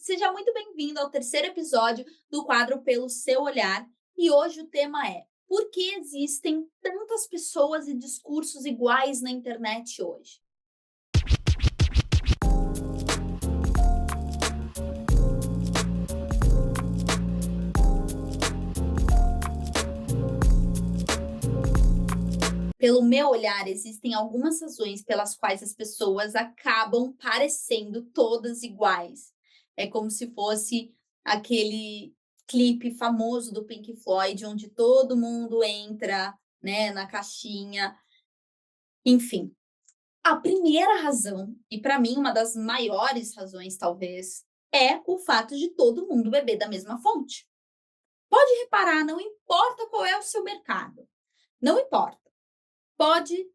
seja muito bem-vindo ao terceiro episódio do quadro Pelo Seu Olhar. E hoje o tema é: por que existem tantas pessoas e discursos iguais na internet hoje? Pelo meu olhar, existem algumas razões pelas quais as pessoas acabam parecendo todas iguais. É como se fosse aquele clipe famoso do Pink Floyd, onde todo mundo entra, né, na caixinha. Enfim, a primeira razão, e para mim uma das maiores razões talvez, é o fato de todo mundo beber da mesma fonte. Pode reparar, não importa qual é o seu mercado, não importa. Pode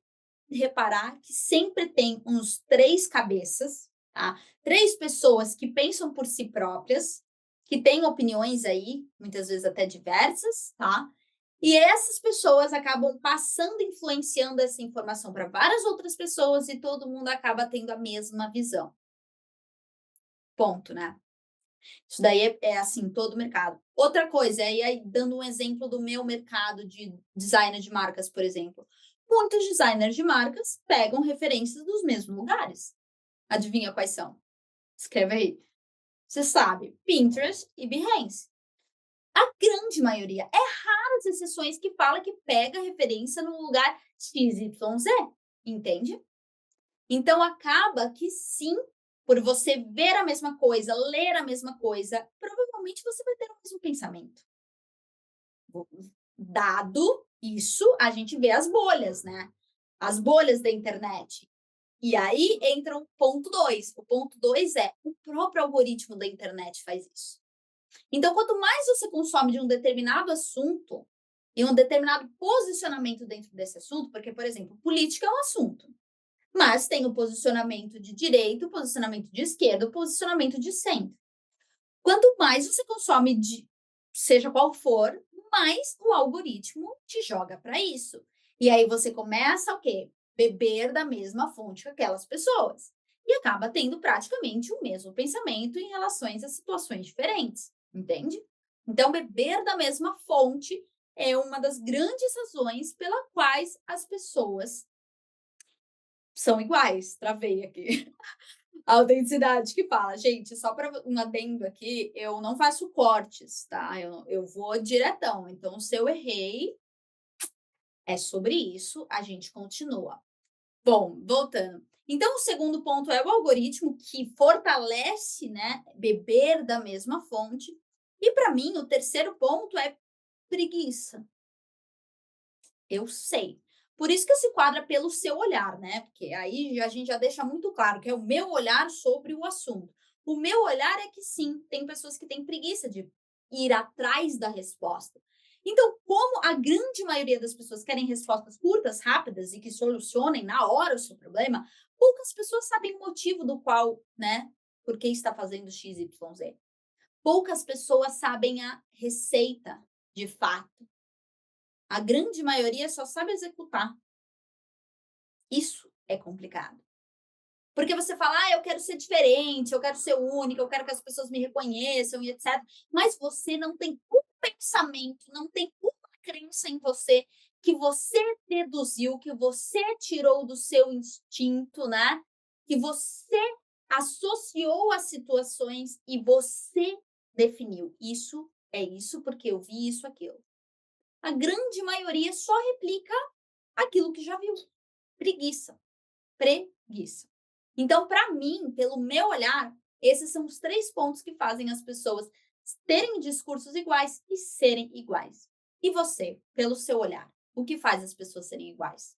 reparar que sempre tem uns 3 cabeças, tá? 3 pessoas que pensam por si próprias, que têm opiniões aí, muitas vezes até diversas, tá? E essas pessoas acabam passando, influenciando essa informação para várias outras pessoas e todo mundo acaba tendo a mesma visão. Ponto, né? Isso daí é assim, todo mercado. Outra coisa, aí dando um exemplo do meu mercado de designer de marcas, por exemplo. Muitos designers de marcas pegam referências dos mesmos lugares. Adivinha quais são? Escreve aí. Você sabe, Pinterest e Behance. A grande maioria. É raras exceções que fala que pega referência no lugar XYZ, entende? Então acaba que sim, por você ver a mesma coisa, ler a mesma coisa, provavelmente você vai ter o mesmo pensamento. Dado isso, a gente vê as bolhas, né? As bolhas da internet. E aí entra o ponto 2. O ponto 2 é o próprio algoritmo da internet faz isso. Então, quanto mais você consome de um determinado assunto e um determinado posicionamento dentro desse assunto, porque, por exemplo, política é um assunto, mas tem o posicionamento de direita, o posicionamento de esquerda, o posicionamento de centro. Quanto mais você consome de seja qual for, mais o algoritmo te joga para isso. E aí você começa o quê? Beber da mesma fonte que aquelas pessoas. E acaba tendo praticamente o mesmo pensamento em relação a situações diferentes, entende? Então, beber da mesma fonte é uma das grandes razões pela quais as pessoas são iguais. Travei aqui. A autenticidade que fala. Gente, só para um adendo aqui, eu não faço cortes, tá? Eu vou diretão. Então, se eu errei, é sobre isso, a gente continua. Bom, voltando. Então, o segundo ponto é o algoritmo que fortalece, né, beber da mesma fonte. E para mim, o terceiro ponto é preguiça. Eu sei. Por isso que se quadra pelo seu olhar, né? Porque aí a gente já deixa muito claro que é o meu olhar sobre o assunto. O meu olhar é que sim, tem pessoas que têm preguiça de ir atrás da resposta. Então, como a grande maioria das pessoas querem respostas curtas, rápidas e que solucionem na hora o seu problema, poucas pessoas sabem o motivo do qual, né? Por que está fazendo X, Y, Z. Poucas pessoas sabem a receita de fato. A grande maioria só sabe executar. Isso é complicado. Porque você fala, eu quero ser diferente, eu quero ser única, eu quero que as pessoas me reconheçam e etc. Mas você não tem um pensamento, não tem uma crença em você que você deduziu, que você tirou do seu instinto, né? Que você associou as situações e você definiu. Isso é isso porque eu vi isso, aquilo. A grande maioria só replica aquilo que já viu. Preguiça. Preguiça. Então, para mim, pelo meu olhar, esses são os 3 pontos que fazem as pessoas terem discursos iguais e serem iguais. E você, pelo seu olhar, o que faz as pessoas serem iguais?